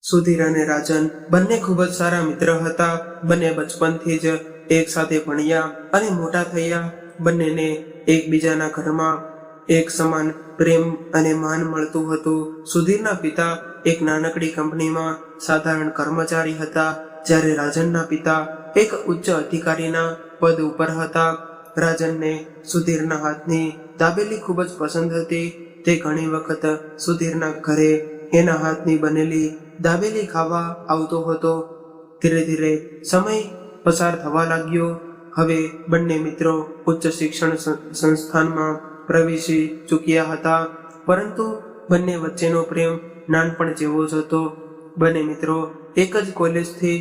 સુધીર અને રાજન બંને ખૂબ જ સારા મિત્ર હતા. બંને બચપનથી જ એક સાથે ભણ્યા અને મોટા થયા. બંનેને એકબીજાના ઘરમાં એક સમાન પ્રેમ અને માન મળતું હતું. સુધીરના પિતા એક નાનકડી કંપનીમાં સાધારણ કર્મચારી હતા, જ્યારે રાજનના પિતા એક ઉચ્ચ અધિકારીના પદ ઉપર હતા. રાજનને સુધીરના હાથની દાબેલી ખૂબ જ પસંદ હતી. તે ઘણી વખત સુધીરના ઘરે એના હાથની બનેલી દાબેલી ખાવા આવતો હતો. ધીરે ધીરે સમય પસાર થવા લાગ્યો. હવે બંને મિત્રો ઉચ્ચ શિક્ષણ સંસ્થાનમાં પ્રવેશી ચૂક્યા હતા, પરંતુ બંને વચ્ચેનો પ્રેમ નાનપણ જેવો જ હતો. બંને મિત્રો એક જ કોલેજથી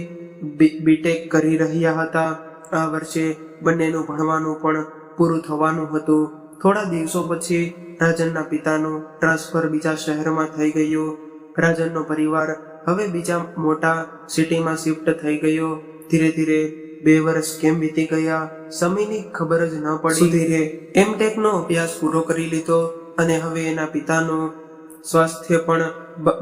બીટેક કરી રહ્યા હતા. આ વર્ષે બંનેનું ભણવાનું પણ પૂરું થવાનું હતું. થોડા દિવસો પછી રાજનના પિતાનું ટ્રાન્સફર બીજા શહેરમાં થઈ ગયું. રાજનનો પરિવાર હવે બીજા મોટા સિટીમાં શિફ્ટ થઈ ગયો. ધીરે ધીરે 2 વર્ષ કેમ વીતી ગયા, સમયની ખબર જ ન પડી. સુધીરે એમટેકનો અભ્યાસ પૂરો કરી લીધો અને હવે એના પિતાનું સ્વાસ્થ્ય પણ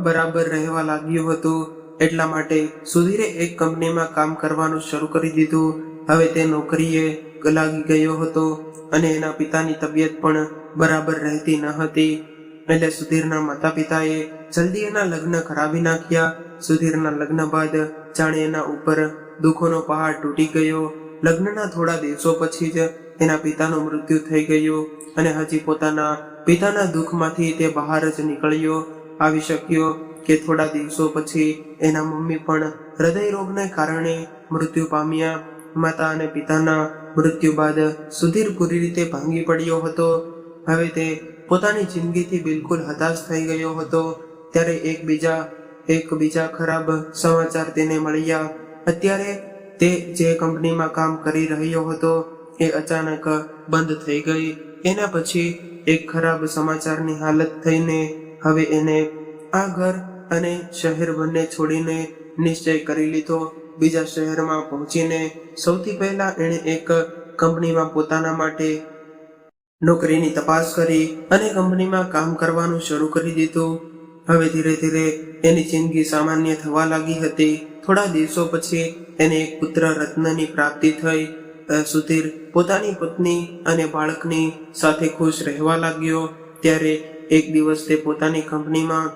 બરાબર રહેવા લાગ્યું હતું. એટલા માટે સુધીરે એક કંપનીમાં કામ કરવાનું શરૂ કરી દીધું. હવે તે નોકરીએ લાગી ગયો હતો અને એના પિતાની તબિયત પણ બરાબર રહેતી ન હતી. એટલે સુધીરના માતા પિતાએ જલ્દી એના લગ્ન કરાવી નાખ્યા. સુધીરના લગ્ન બાદ જાણે એના ઉપર દુઃખોનો પહાડ તૂટી ગયો. લગ્નના થોડા દિવસો પછી જ એના પિતાનું મૃત્યુ થઈ ગયું અને હજી પોતાના પિતાના દુઃખમાંથી તે બહાર જ નીકળ્યો આવી શક્યો કે થોડા દિવસો પછી એના મમ્મી પણ હૃદય રોગને કારણે મૃત્યુ પામ્યા. માતા અને પિતાના મૃત્યુ બાદ સુધીર પૂરી રીતે ભાંગી પડ્યો હતો. હવે તે પોતાની જિંદગીથી બિલકુલ હતાશ થઈ ગયો હતો. ત્યારે એક બીજા ખરાબ સમાચાર તેને મળ્યા. અત્યારે તે જે કંપનીમાં કામ કરી રહ્યો હતો એ અચાનક બંધ થઈ ગઈ. એના પછી એક ખરાબ સમાચારની હાલત થઈને હવે એને આ ઘર અને શહેર બંને છોડીને નિશ્ચય કરી લીધો. બીજા શહેરમાં પહોંચીને સૌથી પહેલા એણે એક કંપનીમાં પોતાના માટે નોકરીની તપાસ કરી અને કંપનીમાં કામ કરવાનું શરૂ કરી દીધું. હવે ધીરે ધીરે એની જિંદગી સામાન્ય થવા લાગી હતી. થોડા દિવસો પછી એને એક પુત્ર રત્નની પ્રાપ્તિ થઈ. સુધીર પોતાની પત્ની અને બાળકની સાથે ખુશ રહેવા લાગ્યો. ત્યારે એક દિવસ તે પોતાની કંપનીમાં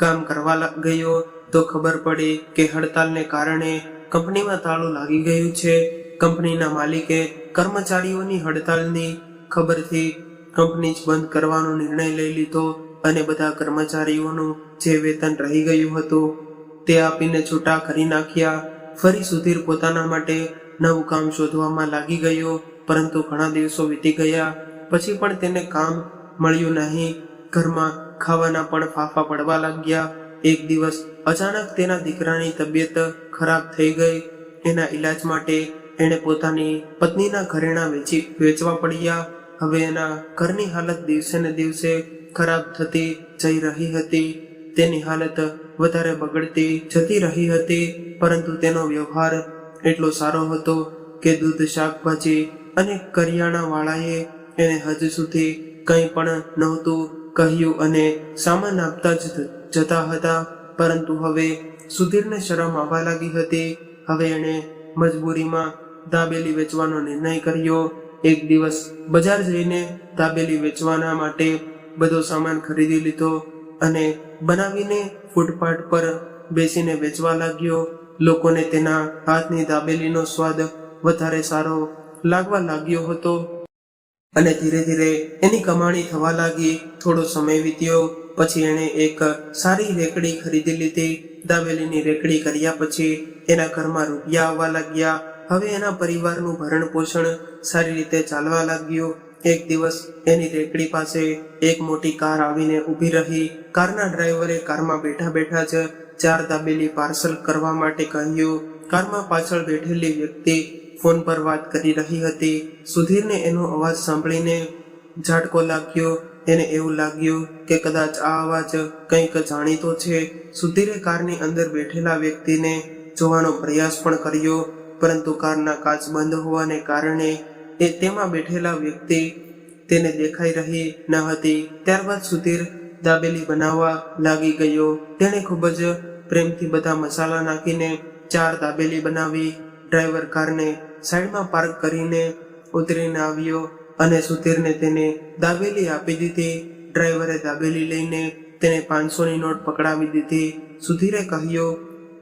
કામ કરવા ગયો તો ખબર પડી કે હડતાલને કારણે કંપનીમાં તાળું લાગી ગયું છે. કંપનીના માલિકે કર્મચારીઓની હડતાલની ખબરથી કંપની જ બંધ કરવાનો નિર્ણય લઈ લીધો અને બધા કર્મચારીઓનું જે વેતન રહી ગયું હતું તે આપીને છૂટા કરી નાખ્યા. ફરી સુધીર પોતાના માટે નવું કામ શોધવામાં લાગી ગયો, પરંતુ ઘણા દિવસો વીતી ગયા પછી પણ તેને કામ મળ્યું નહીં. ઘરમાં ખાવાના પણ ફાંફા પડવા લાગ્યા. એક દિવસ અચાનક તેના દીકરાની તબિયત ખરાબ થઈ ગઈ. એના ઈલાજ માટે એણે પોતાની પત્નીના ઘરેણાં વેચવા પડ્યા. હવે એના ઘરની હાલત દિવસે ને દિવસે ખરાબ થતી જઈ રહી હતી. તેની હાલત વધારે બગડતી જતી રહી હતી, પરંતુ તેનો વ્યવહાર એટલો સારો હતો કે દૂધ, શાકભાજી અને કરિયાણા વાળાએ એને હજ સુધી કંઈ પણ નહોતું કહ્યું અને સામાન આપતા જ જતા હતા. પરંતુ હવે સુધીરને શરમ આવવા લાગી હતી. હવે એણે મજબૂરીમાં દાબેલી વેચવાનો નિર્ણય કર્યો. એક દિવસ બજાર જઈને દાબેલી વેચવાના માટે બધો સામાન ખરીદી લીધો અને બનાવીને ફૂટપાથ પર બેસીને વેચવા લાગ્યો. લોકોને તેના હાથની દાબેલીનો સ્વાદ વધારે સારો લાગવા લાગ્યો હતો અને ધીરે ધીરે એની કમાણી થવા લાગી. થોડો સમય વીત્યો પછી એણે એક સારી રેકડી ખરીદી લીધી. દાબેલીની રેકડી કર્યા પછી એના ઘરમાં રૂપિયા આવવા લાગ્યા. હવે એના પરિવારનું ભરણ પોષણ સારી રીતે ચાલવા લાગ્યું. એક દિવસ એની રેકડી પાસે એક મોટી કાર આવીને ઊભી રહી. કારના ડ્રાઈવરે કારમાં બેઠા બેઠા જ 4 દાબેલી પાર્સલ કરવા માટે કહ્યું. કારમાં પાછળ બેઠેલી વ્યક્તિ ફોન પર વાત કરી રહી હતી. સુધીરને એનો અવાજ સાંભળીને ઝાટકો લાગ્યો. એને એવું લાગ્યું કે કદાચ આ અવાજ કંઈક જાણીતો છે. સુધીરે કારની અંદર બેઠેલા વ્યક્તિને જોવાનો પ્રયાસ પણ કર્યો, પરંતુ કારના કાચ બંધ હોવાને કારણે તેમાં બેઠેલા વ્યક્તિ તેને દેખાઈ રહી ન હતી. ત્યારબાદ સુધીર દાબેલી બનાવવા લાગી ગયો. તેણે ખૂબ જ પ્રેમથી બધા મસાલા નાખીને 4 દાબેલી બનાવી. ડ્રાઈવર કારને સાઈડમાં પાર્ક કરીને ઉતરીને આવ્યો અને સુધીરને તેને દાબેલી આપી દીધી. ડ્રાઈવરે દાબેલી લઈને તેને 500ની નોટ પકડાવી દીધી. સુધીરે કહ્યું,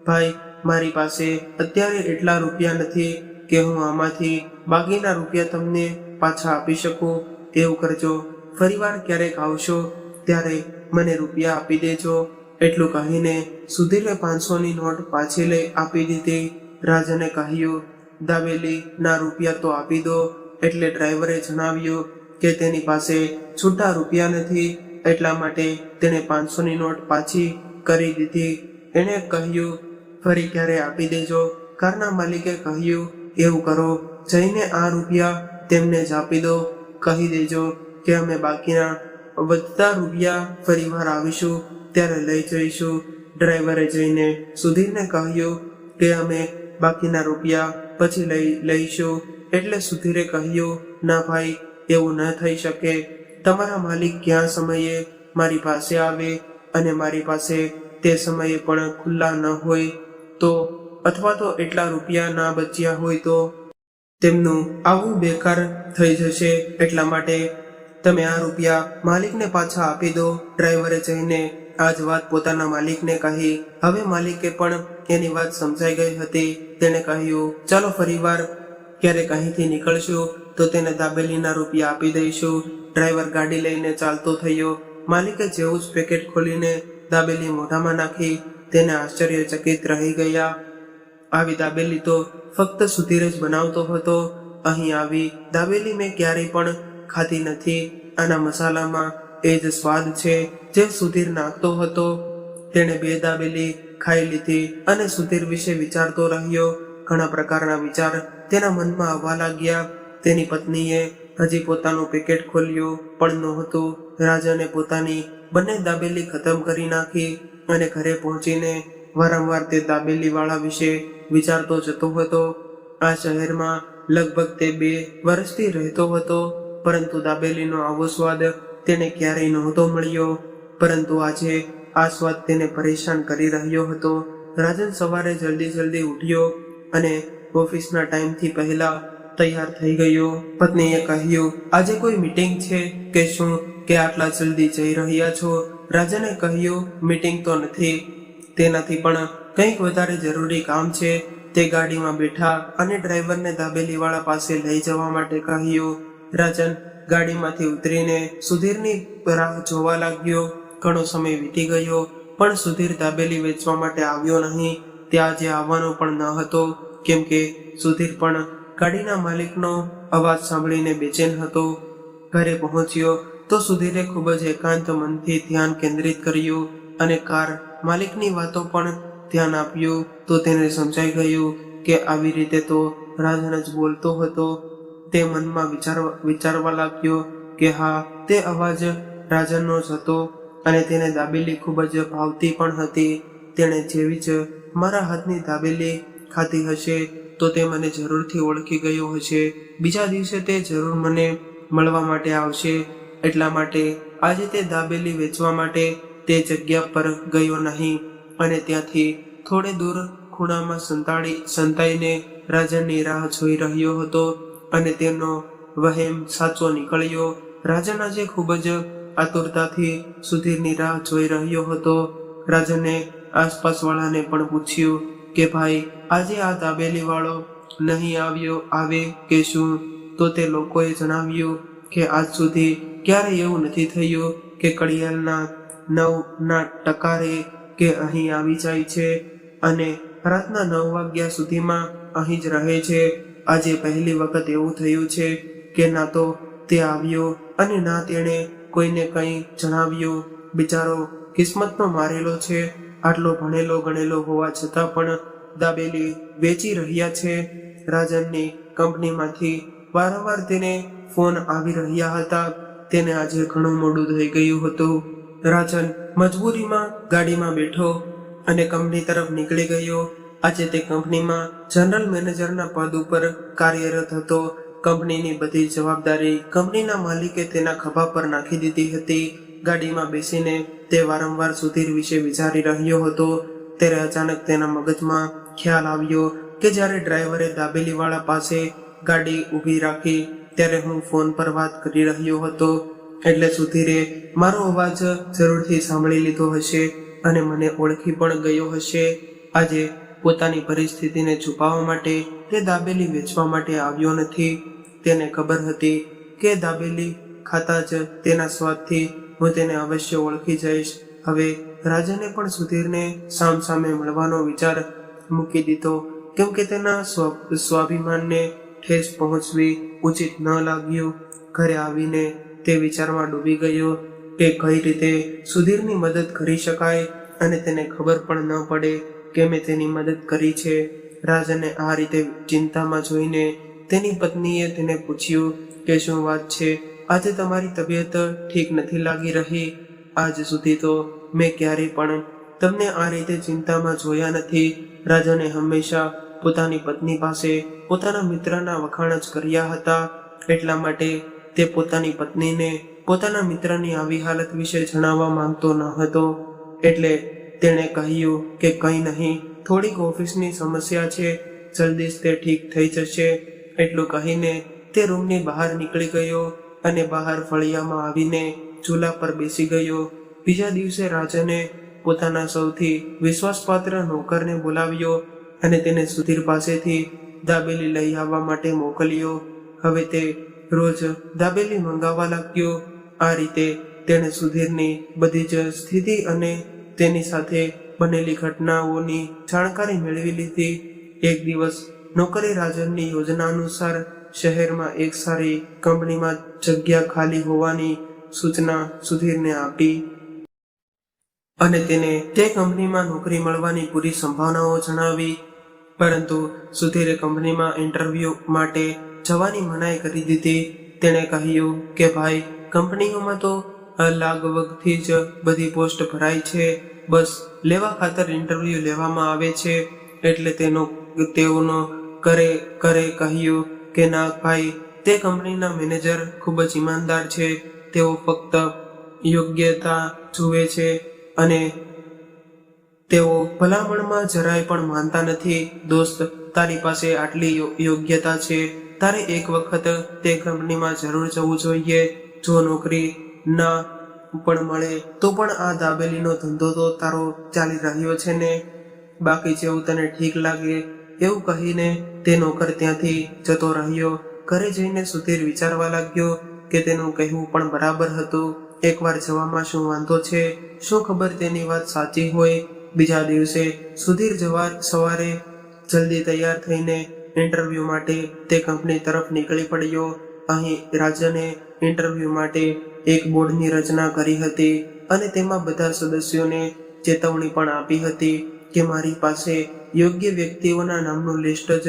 ભાઈ, મારી પાસે અત્યારે એટલા રૂપિયા નથી કે હું આમાંથી બાકીના રૂપિયા તમને પાછા આપી શકું. એવું કરજો, ફરીવાર ક્યારેક આવશો ત્યારે મને રૂપિયા આપી દેજો. એટલું કહીને સુધીરે 500ની નોટ પાછી લઈ આપી દીધી. રાજને કહ્યું, દાબેલી ના રૂપિયા તો આપી દો. એટલે ડ્રાઈવરે જણાવ્યું કે તેની પાસે છૂટા રૂપિયા નથી, એટલા માટે તેણે 500ની નોટ પાછી કરી દીધી. એણે કહ્યું, ફરી ક્યારે આપી દેજો. કારના માલિકે કહ્યું, એવું કરો, જઈને આ રૂપિયા તેમને જ આપી દો. કહી દેજો કે અમે બાકીના વધતા રૂપિયા ફરીવાર આવીશું ત્યારે લઈ જઈશું. ડ્રાઈવરે જઈને સુધીરને કહ્યું કે અમે બાકીના રૂપિયા પછી લઈશું. એટલે સુધીરે કહ્યું, ના ભાઈ, એવું ન થઈ શકે. તમારા માલિક ક્યાં સમયે મારી પાસે આવે અને મારી પાસે તે સમયે પણ ખુલ્લા ન હોય તો, અથવા તો એટલા રૂપિયા ના બચ્યા હોય તો તેમનું આવું બેકાર થઈ જશે. એટલા માટે તમે આ રૂપિયા માલિકને પાછા આપી દો. ડ્રાઈવરે જઈને આ જ વાત પોતાના માલિકને કહી. હવે માલિકે પણ એની વાત સમજાઈ ગઈ હતી. તેણે કહ્યું, ચાલો ફરીવાર ક્યારેક અહીંથી નીકળશું તો તેને દાબેલીના રૂપિયા આપી દઈશું. ડ્રાઈવર ગાડી લઈને ચાલતો થયો. માલિકે જેવું જ પેકેટ ખોલીને દાબેલી મોઢામાં નાખી તેને આશ્ચર્યચકિત રહી ગયા. આવી દાબેલી તો ફક્ત સુધીર જ બનાવતો હતો. અહીં આવી દાબેલી મેં ક્યારેય પણ ખાધી નથી. આના મસાલામાં એ જ સ્વાદ છે જે સુધીર નાખતો હતો. તેણે 2 દાબેલી ખાઈ લીધી અને સુધીર વિશે વિચારતો રહ્યો. ઘણા પ્રકારના વિચાર તેના મનમાં આવવા લાગ્યા. તેની પત્નીએ હજી પોતાનું પેકેટ ખોલ્યું પણ નહોતું. રાજને પોતાની બંને દાબેલી ખતમ કરી નાખી અને ઘરે પહોંચીને વારંવાર તે દાબેલી વાળા વિશે વિચારતો જતો હતો. આ શહેરમાં લગભગ તે 2 વર્ષથી રહેતો હતો, પરંતુ દાબેલીનો આવો સ્વાદ તેને ક્યારેય નહોતો મળ્યો. પરંતુ આજે આ સ્વાદ તેને પરેશાન કરી રહ્યો હતો. રાજન સવારે જલ્દી ઉઠ્યો અને ઓફિસના ટાઈમથી પહેલા તૈયાર થઈ ગયો. પત્નીએ કહ્યું, આજે કોઈ મીટિંગ છે કે શું કે આટલા જલ્દી જઈ રહ્યા છો? રાજને કહ્યું, મીટિંગ તો નથી, તેનાથી પણ કંઈક વધારે જરૂરી કામ છે. તે ગાડીમાં બેઠા અને ડ્રાઈવરને દાબેલીવાળા પાસે લઈ જવા માટે કહ્યું. રાજન ગાડીમાંથી ઉતરીને સુધીરની રાહ જોવા લાગ્યો. ઘણો સમય વીતી ગયો પણ સુધીર દાબેલી વેચવા માટે આવ્યો નહીં. તે આજે આવવાનો પણ ન હતો, કેમ કે સુધીર પણ ગાડીના માલિકનો અવાજ સાંભળીને બેચેન હતો. ઘરે પહોંચ્યો તો સુધીરે ખૂબ જ એકાંત મનથી ધ્યાન કેન્દ્રિત કર્યું અને કાર માલિકની વાતો પણ ધ્યાન આપ્યું. તો તેને સમજાઈ ગયું કે આવી રીતે તો રાજન જ બોલતો હતો. તે મનમાં વિચારવા લાગ્યો કે હા, તે અવાજ રાજનનો જ હતો અને તેને દાબેલી ખૂબ જ ભાવતી પણ હતી. તેણે જેવી જ મારા હાથની દાબેલી ખાધી હશે તો તે મને જરૂરથી ઓળખી ગયો હશે. બીજા દિવસે તે જરૂર મને મળવા માટે આવશે. એટલા માટે આજે તે દાબેલી વેચવા માટે તે જગ્યા પર ગયો નહીં અને ત્યાંથી થોડે દૂર ખૂણામાં સંતાઈને રાજનની રાહ જોઈ રહ્યો હતો અને તેનો વહેમ સાચો નીકળ્યો. રાજન આજે ખૂબ જ આતુરતાથી સુધીરની રાહ જોઈ રહ્યો હતો. રાજને આસપાસવાળાને પણ પૂછ્યું કે ભાઈ, આજે આ દાબેલી વાળો નહીં આવે કે શું? તો તે લોકોએ જણાવ્યું કે આજ સુધી ક્યારેય એવું નથી થયું કે કડિયાલના 9ના ટકારે કે અહીં આવી જાય છે અને રાતના 9 વાગ્યા સુધીમાં અહીં જ રહે છે. આજે પહેલી વખત એવું થયું છે કે ના તો તે આવ્યો અને ના તેણે કોઈને કંઈ જણાવ્યું. બિચારો કિસ્મતનો મારેલો છે. આટલો ભણેલો ગણેલો હોવા છતાં પણ દાબેલી વેચી રહ્યા છે. રાજનની કંપનીમાંથી વારંવાર તેને ફોન આવી રહ્યા હતા. તેને આજે ઘણું મોડું થઈ ગયું હતું. રાજન મજબૂરીમાં ગાડીમાં બેઠો અને કંપની તરફ નીકળી ગયો. આજે તે કંપનીમાં જનરલ મેનેજરના પદ ઉપર કાર્યરત હતો. કંપનીની બધી જવાબદારી કંપનીના માલિકે તેના ખભા પર નાખી દીધી હતી. ગાડીમાં બેસીને તે વારંવાર સુધીર વિશે વિચારી રહ્યો હતો. ત્યારે અચાનક તેના મગજમાં ખ્યાલ આવ્યો કે જ્યારે ડ્રાઈવરે દાબેલીવાળા પાસે ગાડી ઊભી રાખી ત્યારે હું ફોન પર વાત કરી રહ્યો હતો, એટલે સુધીરે મારો અવાજ જરૂરથી સાંભળી લીધો હશે અને મને ઓળખી પણ ગયો હશે. આજે પોતાની પરિસ્થિતિને છુપાવવા માટે તે દાબેલી વેચવા માટે આવ્યો નથી. તેને ખબર હતી કે દાબેલી ખાતા જ તેના સ્વાદથી હું તેને અવશ્ય ઓળખી જઈશ. હવે રાજને પણ સુધીરને સામસામે મળવાનો વિચાર મૂકી દીધો, કેમ કે તેના સ્વાભિમાનને ઠેસ પહોંચવી ઉચિત ન લાગ્યું. ઘરે આવીને તે વિચારમાં ડૂબી ગયો કે કઈ રીતે સુધીરની મદદ કરી શકાય અને તેને ખબર પણ ન પડે કે મેં તેની મદદ કરી છે. રાજને આ રીતે ચિંતામાં જોઈને તેની પત્નીએ તેને પૂછ્યું કે શું વાત છે, આજે તમારી તબિયત ઠીક નથી લાગી રહી? આજ સુધી તો મેં ક્યારેય પણ તમને આ રીતે ચિંતામાં જોયા નથી. રાજને હંમેશા પોતાની પત્ની પાસે પોતાના મિત્રના વખાણ જ કર્યા હતા, એટલા માટે તે પોતાની પત્નીને પોતાના મિત્રની આવી હાલત વિશે જણાવવા માંગતો ન હતો. એટલે તેણે કહ્યું કે કંઈ નહીં, થોડીક ઓફિસની સમસ્યા છે, જલ્દી જ તે ઠીક થઈ જશે. એટલું કહીને તે રૂમની બહાર નીકળી ગયો અને બહાર ફળિયામાં આવીને ચૂલા પર બેસી ગયો. બીજા દિવસે રાજને પોતાના સૌથી વિશ્વાસપાત્ર નોકરને બોલાવ્યો અને તેને સુધીર પાસેથી દાબેલી લઈ આવવા માટે મોકલ્યો. હવે તે રોજ દાબેલી મંગાવવા લાગ્યો. આ રીતે તેણે સુધીરની બધી જ સ્થિતિ અને તેની સાથે બનેલી ઘટનાઓની જાણકારી મેળવી લીધી. એક દિવસ નોકરે રાજનની યોજના અનુસાર શહેરમાં એક સારી કંપનીમાં જગ્યા ખાલી હોવાની સૂચના સુધીરને આપી અને તેને તે કંપનીમાં નોકરી મળવાની પૂરી સંભાવનાઓ જણાવી. પરંતુ સુધીરે કંપનીમાં ઇન્ટરવ્યૂ માટે જવાની મનાઈ કરી દીધી. તેણે કહ્યું કે ભાઈ, કંપનીઓમાં તો લાગવગથી જ બધી પોસ્ટ ભરાય છે, બસ લેવા ખાતર ઇન્ટરવ્યૂ લેવામાં આવે છે. એટલે તેઓનો કરે કહ્યું કે ના ભાઈ, તે કંપનીના મેનેજર ખૂબ જ ઈમાનદાર છે, તેઓ ફક્ત યોગ્યતા જુએ છે અને તેઓ ભલામણમાં જરાય પણ માનતા નથી. દોસ્ત, તારી પાસે આટલી યોગ્યતા છે, તારે એક વખત તે કંપનીમાં જરૂર જવું જોઈએ. જો નોકરી ના પણ મળે તો પણ આ દાબેલીનો ધંધો તો તારો ચાલી રહ્યો છે ને, બાકી જેવું તને ઠીક લાગે એવું કહીને તે નોકર ત્યાંથી જતો રહ્યો. ઘરે જઈને સુધીર વિચારવા લાગ્યો કે તેનું કહેવું પણ બરાબર હતું. એકવાર જવામાં શું વાંધો છે, શું ખબર તેની વાત સાચી હોય. બીજા દિવસે સુધીર સવારે જલ્દી તૈયાર થઈને ઇન્ટરવ્યૂ માટે તે કંપની તરફ નીકળી પડ્યો. અહીં રાજને ઇન્ટરવ્યૂ માટે એક બોર્ડની રચના કરી હતી અને તેમાં બધા સદસ્યોને ચેતવણી પણ આપી હતી કે મારી પાસે યોગ્ય વ્યક્તિઓના નામનું લિસ્ટ જ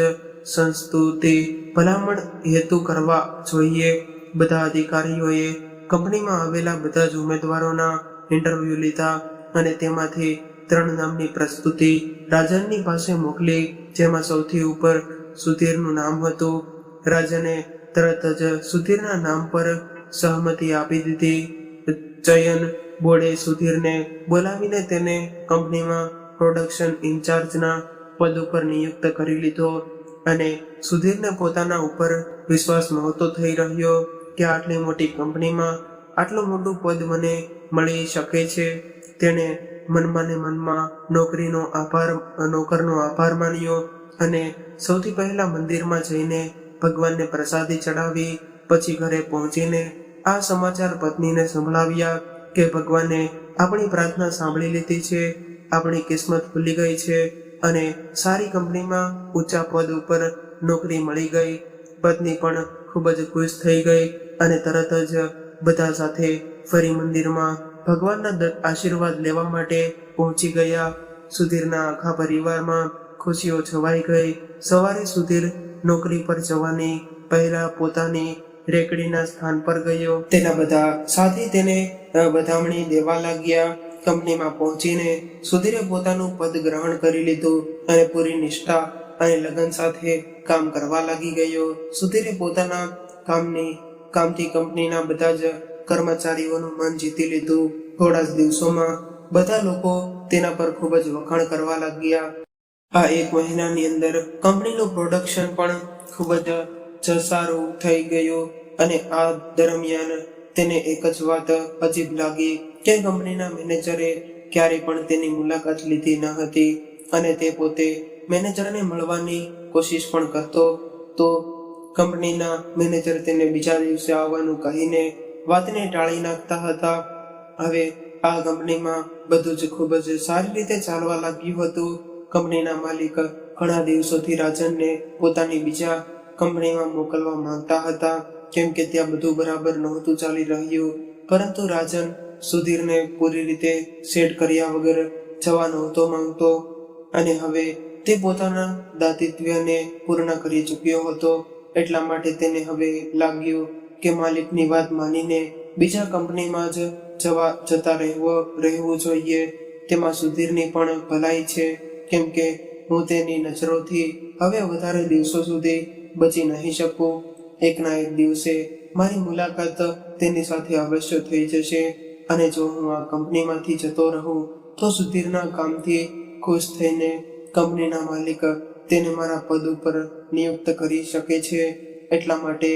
સંસ્તુતિ ભલામણ હેતુ કરવા જોઈએ. બધા અધિકારીઓએ કંપનીમાં આવેલા બધા જ ઉમેદવારોના ઇન્ટરવ્યૂ લીધા અને તેમાંથી 3 નામની પ્રસ્તુતિ રાજનની પાસે મોકલી, જેમાં સૌથી ઉપર સુધીરનું નામ હતું. રાજને તરત જ સુધીરના નામ પર સહમતિ આપી દીધી. ચયન બોર્ડે સુધીરને બોલાવીને તેને કંપનીમાં પ્રોડક્શન ઇન્ચાર્જના પદ ઉપર નિયુક્ત કરી લીધો અને સુધીરને પોતાના ઉપર વિશ્વાસ નહોતો થઈ રહ્યો કે આટલી મોટી કંપનીમાં આટલું મોટું પદ મને મળી શકે છે. તેણે મનમાં ને મનમાં નોકરનો આભાર માન્યો અને સૌથી પહેલા મંદિરમાં જઈને ભગવાનને પ્રસાદી ચડાવી. પછી ઘરે પહોંચીને આ સમાચાર પત્નીને સંભળાવ્યા કે ભગવાને આપણી પ્રાર્થના સાંભળી લીધી છે, આપણી કિસ્મત ખુલી ગઈ છે અને સારી કંપનીમાં ઊંચા પદ ઉપર નોકરી મળી ગઈ. પત્ની પણ ખૂબ જ ખુશ થઈ ગઈ અને તરત જ બધા સાથે ફરી મંદિરમાં ભગવાનના આશીર્વાદ લેવા માટે પહોંચી ગયા. સુધીરના આખા પરિવારમાં ખુશીઓ છવાઈ ગઈ. સવારે સુધીર નોકરી પર જવાની પહેલા પોતાની રેકડીના સ્થાન પર ગયો. તેના બધા સાથી તેને વધામણી દેવા લાગ્યા. કંપનીમાં પહોંચીને સુધીરે પોતાનું પદ ગ્રહણ કરી લીધું અને પૂરી નિષ્ઠા અને લગન સાથે કામ કરવા લાગી ગયો. સુધીરે પોતાના કામથી કંપનીના બધા જ કર્મચારીઓનું મન જીતી લીધું. થોડા જ દિવસોમાં બધા લોકો તેના પર ખૂબ જ વખાણ કરવા લાગ્યા. આ 1 મહિનાની અંદર કંપનીનું પ્રોડક્શન પણ ખૂબ જ સારું થઈ ગયું અને આ દરમિયાન તેને એક જ વાત અજીબ લાગી કે કંપનીના મેનેજરે ક્યારેય પણ તેની મુલાકાત લીધી ન હતી અને તે પોતે મેનેજરને મળવાની કોશિશ પણ કરતો તો કંપનીના મેનેજર તેને બીજા દિવસે આવવાનું કહીને વાતને ટાળી નાખતા હતા. હવે આ કંપનીમાં બધું જ ખૂબ જ સારી રીતે ચાલવા લાગ્યું હતું. કંપનીના માલિક ઘણા દિવસોથી રાજનને પોતાની બીજા કંપનીમાં મોકલવા માંગતા હતા કેમ કે ત્યાં બધું બરાબર નહોતું ચાલી રહ્યું, પરંતુ રાજન સુધીરને પૂરી રીતે સેટ કર્યા વગર જવા નહોતો માંગતો અને હવે તે પોતાના દાયિત્વને પૂર્ણ કરી ચૂક્યો હતો. એટલા માટે તેને હવે લાગ્યું કે માલિકની વાત માનીને બીજા કંપનીમાં જ જતા રહેવું જોઈએ. તેમાં સુધીરની પણ ભલાઈ છે કેમ કે હું તેની નજરોથી હવે વધારે દિવસો સુધી બચી નહીં શકું. એકના એક દિવસે મારી મુલાકાત તેની સાથે અવશ્ય થઈ જશે અને જો હું આ કંપનીમાંથી જતો રહું તો સુધીરના કામથી ખુશ થઈને કંપનીના માલિક તેને મારા પદ ઉપર નિયુક્ત કરી શકે છે. એટલા માટે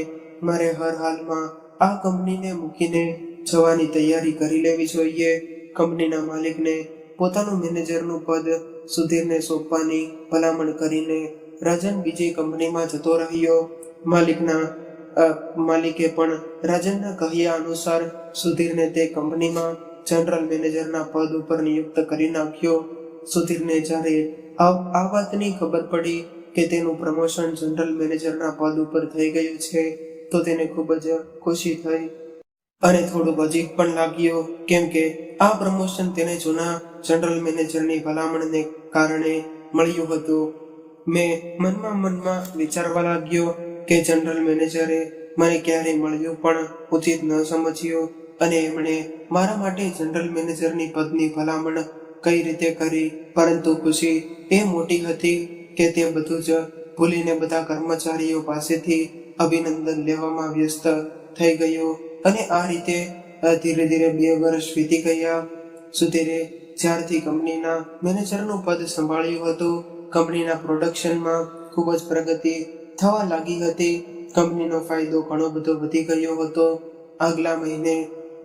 મારે હર હાલમાં આ કંપનીને મૂકીને જવાની તૈયારી કરી લેવી જોઈએ. કંપનીના માલિકને પોતાનું મેનેજરનું પદ સુધીરને સોંપવાની ભલામણ કરીને રાજન બીજી કંપનીમાં જતો રહ્યો. માલિકે પણ રાજનના કહ્યા અનુસાર સુધીરને તે કંપનીમાં જનરલ મેનેજરના પદ ઉપર નિયુક્ત કરી નાખ્યો. સુધીરને જ્યારે આ વાતની ખબર પડી કે તેનું પ્રમોશન જનરલ મેનેજરના પદ ઉપર થઈ ગયું છે તો તેને ખૂબ જ ખુશી થઈ અને થોડુંક અજીબ પણ લાગ્યું કેમ કે આ પ્રમોશન તેને જૂના જનરલ મેનેજરની ભલામણને કારણે મળ્યું હતું. મેં મનમાં વિચારવા લાગ્યો કે જનરલ મેનેજરે મને ક્યારેય મળ્યું પણ ઉચિત ન સમજ્યું અને એમણે મારા માટે જનરલ મેનેજરની પદની ભલામણ કઈ રીતે કરી, પરંતુ ખુશી એ મોટી હતી કે તે બધું જ ભૂલીને બધા કર્મચારીઓ પાસેથી અભિનંદન લેવામાં વ્યસ્ત થઈ ગયો અને આ રીતે ધીરે ધીરે 2 વર્ષ વીતી ગયા. સુધીરે જ્યારથી કંપનીના મેનેજરનું પદ સંભાળ્યું હતું કંપનીના પ્રોડક્શનમાં ખૂબ જ પ્રગતિ થવા લાગી હતી. કંપનીનો ફાયદો ઘણો બધો વધી ગયો હતો. આગલા મહિને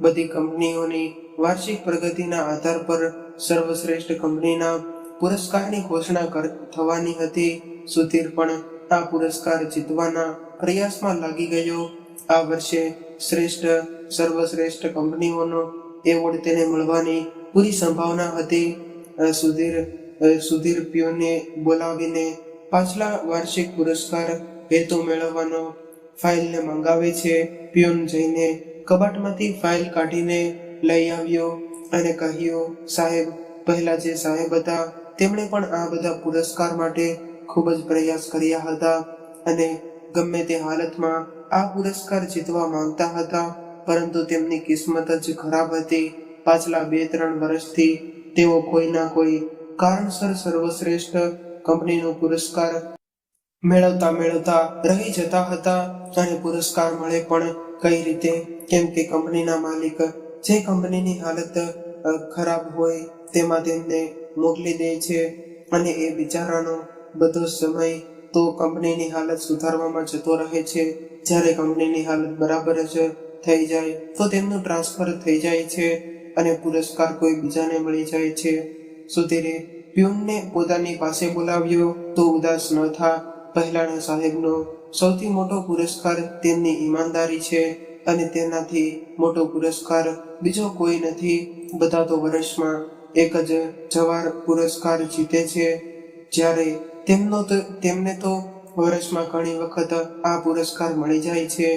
બધી કંપનીઓની વાર્ષિક પ્રગતિના આધાર પર સર્વશ્રેષ્ઠ કંપનીના પુરસ્કારની ઘોષણા થવાની હતી. સુધીર પણ આ પુરસ્કાર જીતવાના પ્રયાસમાં લાગી ગયો. આ વર્ષે સર્વશ્રેષ્ઠ કંપનીઓનો એવોર્ડ તેને મળવાની પૂરી સંભાવના હતી. સુધીર પ્યુને બોલાવીને પાછલા વાર્ષિક પુરસ્કાર હેતુ મેળવવાનો ફાઇલને મંગાવે છે. પ્યુન જઈને કબાટમાંથી ફાઇલ કાઢીને લઈ આવ્યો અને કહ્યું, સાહેબ, પહેલા જે સાહેબ હતા તેમણે પણ આ બધા પુરસ્કાર માટે ખૂબ જ પ્રયાસ કર્યા હતા અને ગમે તે હાલતમાં આ પુરસ્કાર જીતવા માંગતા હતા, પરંતુ તેમની કિસ્મત જ ખરાબ હતી. પાછલા 2-3 વર્ષથી તેઓ કોઈના કોઈ કારણસર સર્વશ્રેષ્ઠ કંપનીનો પુરસ્કાર મેળવતા રહી જતા હતા અને પુરસ્કાર મળે પણ કઈ રીતે, કેમ કે કંપનીના માલિક જે કંપનીની હાલત ખરાબ હોય તેમાં તેમને મોકલી દે છે અને એ બિચારાનો બધો સમય તો કંપનીની હાલત સુધારવામાં જતો રહે છે. જ્યારે કંપનીની હાલત બરાબર જ થઈ જાય તો તેમનું ટ્રાન્સફર થઈ જાય છે અને પુરસ્કાર કોઈ બીજાને મળી જાય છે. સુધીરે પ્યુનને પોતાની પાસે બોલાવ્યો તો ઉદાસ ન થા. પહેલાના સાહેબનો સૌથી મોટો પુરસ્કાર તેમની ઈમાનદારી છે અને તેનાથી મોટો પુરસ્કાર બીજો કોઈ નથી. બધા તો વર્ષમાં એક જ જવાર પુરસ્કાર જીતે છે, જ્યારે તેમને તો વર્ષમાં ઘણી વખત આ પુરસ્કાર મળી જાય છે.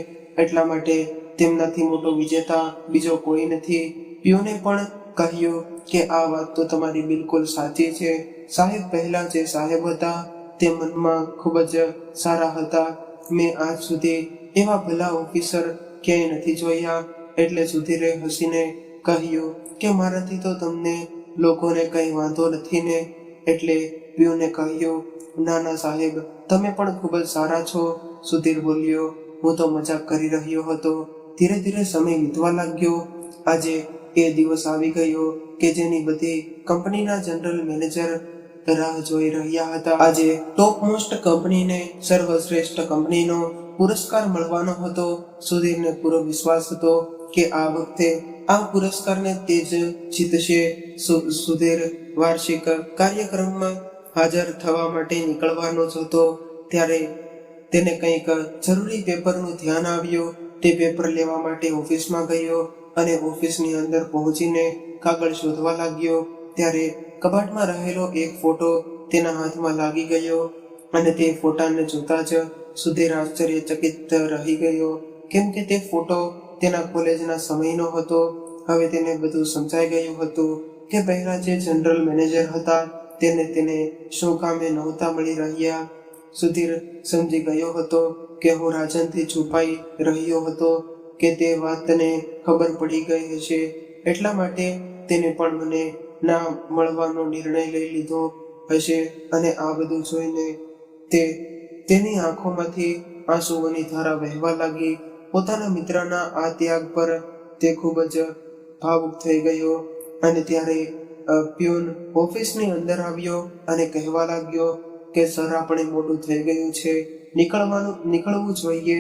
એટલા માટે તેમનાથી મોટો વિજેતા બીજો કોઈ નથી. પ્યુને પણ કહ્યું કે આ વાત તો તમારી બિલકુલ સાચી છે. સાહેબ પહેલા જે સાહેબ હતા તે મનમાં ખૂબ જ સારા હતા. મેં આજ સુધી એવા ભલા ઓફિસર ક્યાંય નથી જોયા. એટલે સુધીરે હસીને કહ્યું કે મારાથી તો તમને લોકોને કંઈ વાંધો નથી ને. એટલે પ્યુને કહ્યું, ના ના સાહેબ, તમે પણ ખૂબ જ સારા છો. સુધીર બોલ્યો, હું તો મજાક કરી રહ્યો હતો. ધીરે ધીરે સમય વીતવા લાગ્યો. આજે એ દિવસ આવી ગયો કે જેની બધી કંપનીના જનરલ મેનેજર રાહ જોઈ રહ્યા હતા. આજે ટોપ મોસ્ટ કંપનીને સર્વશ્રેષ્ઠ કંપનીનો પુરસ્કાર મળવાનો હતો. સુધીરને પૂરો વિશ્વાસ હતો કે આ વખતે આ પુરસ્કારને તે જ જીતશે. સુધીર વાર્ષિક કાર્યક્રમમાં હાજર થવા માટે નીકળવાનો જ હતો ત્યારે તેને કંઈક જરૂરી પેપરનું ધ્યાન આવ્યું. તે પેપર લેવા માટે ઓફિસમાં ગયો અને ઓફિસની અંદર પહોંચીને કાગળ શોધવા લાગ્યો. ત્યારે કબાટમાં રહેલો એક ફોટો તેના હાથમાં લાગી ગયો અને તે ફોટાને જોતા જ સુધીર આશ્ચર્યચકિત રહી ગયો, કેમ કે તે ફોટો તેના કોલેજના સમયનો હતો. હવે તેને બધું સમજાઈ ગયું હતું કે પહેલા જે જનરલ મેનેજર હતા તેને શું કામે નહોતા મળી રહ્યા. સુધીર સમજી ગયો હતો કે હું રાજનથી છુપાઈ રહ્યો હતો કે તે વાતને ખબર પડી ગઈ હશે, એટલા માટે તેને પણ મને ના મળવાનો નિર્ણય લઈ લીધો હશે. અને આ બધું જોઈને તેની આંખોમાંથી આંસુઓની ધારા વહેવા લાગી. પોતાના મિત્રના આ ત્યાગ પર તે ખૂબ જ ભાવુક થઈ ગયો. અને ત્યારે પ્યુન ઓફિસની અંદર આવ્યો અને કહેવા લાગ્યો કે સર, આપણે મોડું થઈ ગયું છે, નીકળવું જોઈએ.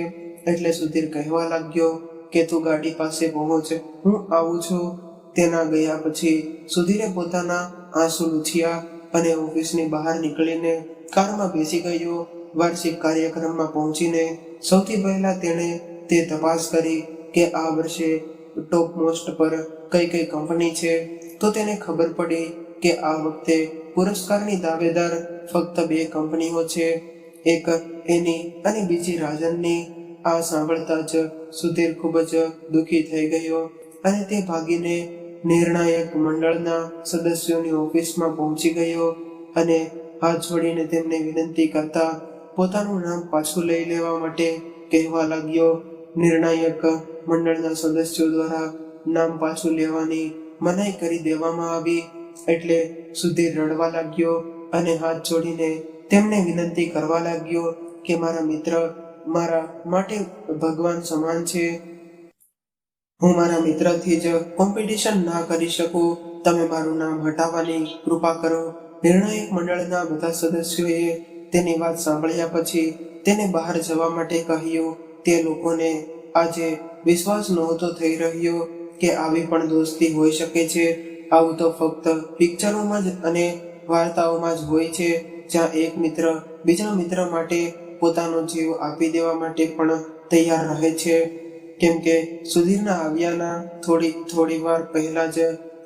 એટલે સુધીર કહેવા લાગ્યો કે તું ગાડી પાસે પહોંચ, હું આવું છું. તેના ગયા પછી સુધીરે પોતાના આંસુ લૂછ્યા અને ઓફિસની બહાર નીકળીને કારમાં બેસી ગયો. વાર્ષિક કાર્યક્રમમાં પહોંચીને સૌથી પહેલા તેણે તે તપાસ કરી કે આ વર્ષે ટોપ મોસ્ટ પર કઈ કઈ કંપની છે. તો તેને ખબર પડી કે આ વખતે પુરસ્કારની દાવેદાર ફક્ત 2 કંપનીઓ છે, એક એની અને બીજી રાજનની. આ સાંભળતા જ સુધીર ખૂબ જ દુઃખી થઈ ગયો અને તે ભાગીને નિર્ણાયક મંડળના સદસ્યોની ઓફિસમાં પહોંચી ગયો અને હાથ જોડીને તેમને વિનંતી કરતા પોતાનું નામ પાછું લઈ લેવા માટે કહેવા લાગ્યો. નિર્ણાયક મંડળના સદસ્યો દ્વારા નામ પાછું લેવાની મનાઈ કરી દેવામાં આવી એટલે સુધીર રડવા લાગ્યો અને હાથ જોડીને તેમને વિનંતી કરવા લાગ્યો કે મારા મિત્ર મારા માટે ભગવાન સમાન છે. હું મારા મિત્રથી જ કોમ્પિટિશન ના કરી શકું. તમે મારું નામ હટાવવાની કૃપા કરો. નિર્ણાયક મંડળના બધા સદસ્યોએ તેની વાત સાંભળ્યા પછી તેને બહાર જવા માટે કહ્યું. તે લોકોને આજે વિશ્વાસ નહોતો થઈ રહ્યો કે આવી પણ દોસ્તી હોઈ શકે છે. આવું તો ફક્ત પિક્ચરોમાં જ અને વાર્તાઓમાં જ હોય છે, જ્યાં એક મિત્ર બીજા મિત્ર માટે પોતાનો જીવ આપી દેવા માટે પણ તૈયાર રહે છે. કેમ કે સુધીરના આવ્યાના થોડી વાર પહેલા જ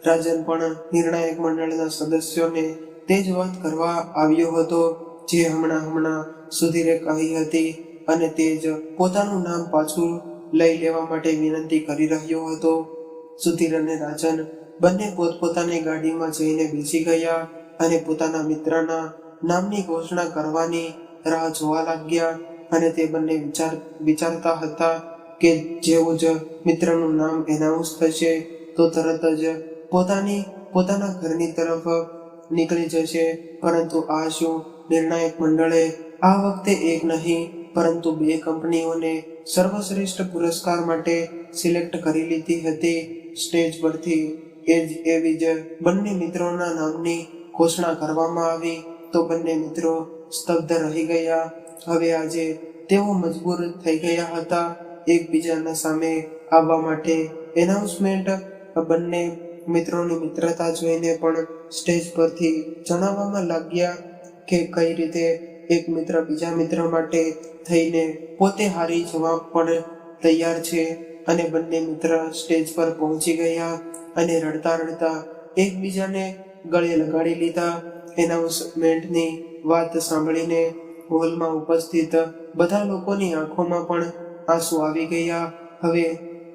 રાજન પણ નિર્ણાયક મંડળના સદસ્યોને તે જ વાત કરવા આવ્યો હતો જે હમણાં સુધીરે કહી હતી અને તે જ પોતાનું નામ પાછું લઈ લેવા માટે વિનંતી કરી રહ્યો હતો. સુધીર અને રાજન બંને પોતપોતાની ગાડીમાં જઈને બેસી ગયા અને પોતાના મિત્રના નામની ઘોષણા કરવાની રાહ જોવા લાગ્યા. અને તે બંને વિચારતા હતા કે જેવું જ મિત્રનું નામ એનાઉન્સ થશે તો તરત જ પોતાના ઘરની તરફ નીકળી જશે. પરંતુ આ શું, નિર્ણાયક મંડળે આ વખતે એક નહીં પરંતુ 2 કંપનીઓને સર્વશ્રેષ્ઠ પુરસ્કાર માટે સિલેક્ટ કરી લીધી હતી. સ્ટેજ પરથી એવી જ બંને મિત્રોના નામની ઘોષણા કરવામાં આવી તો બંને મિત્રો સ્તબ્ધ રહી ગયા. હવે આજે તેઓ મજબૂર થઈ ગયા હતા એકબીજાના સામે આવવા માટે. એનાઉન્સમેન્ટ બંને મિત્રોની મિત્રતા જોઈને પણ સ્ટેજ પરથી જણાવવામાં લાગ્યા કે કઈ રીતે એક મિત્ર બીજા મિત્ર માટે થઈને પોતે હારી જવા પણ તૈયાર છે. અને બંને મિત્ર સ્ટેજ પર પહોંચી ગયા અને રડતા રડતા એકબીજાને ગળે લગાડી લીધા. એનાઉન્સમેન્ટની વાત સાંભળીને હોલમાં ઉપસ્થિત બધા લોકોની આંખોમાં પણ આંસુ આવી ગયા. હવે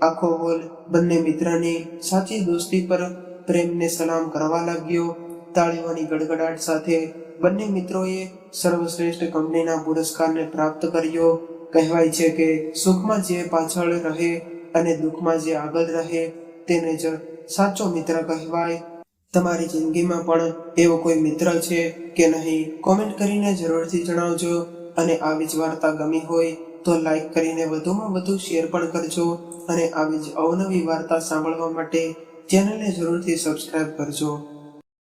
આખો હોલ બંને મિત્રની સાચી દોસ્તી પર પ્રેમને સલામ કરવા લાગ્યો. તાળીઓની ગડગડાટ સાથે બંને મિત્રોએ સર્વશ્રેષ્ઠ કંપનીના પુરસ્કારને પ્રાપ્ત કર્યો. કહેવાય છે કે સુખમાં જે પાછળ રહે અને દુઃખમાં જે આગળ રહે તેને જ સાચો મિત્ર કહેવાય. તમારી જિંદગીમાં પણ એવો કોઈ મિત્ર છે કે નહીં? કોમેન્ટ કરીને જરૂરથી જણાવજો. અને આવી જ વાર્તા ગમી હોય તો લાઈક કરીને વધુમાં વધુ શેર પણ કરજો. અને આવી જ અવનવી વાર્તા સાંભળવા માટે ચેનલને જરૂરથી સબસ્ક્રાઇબ કરજો.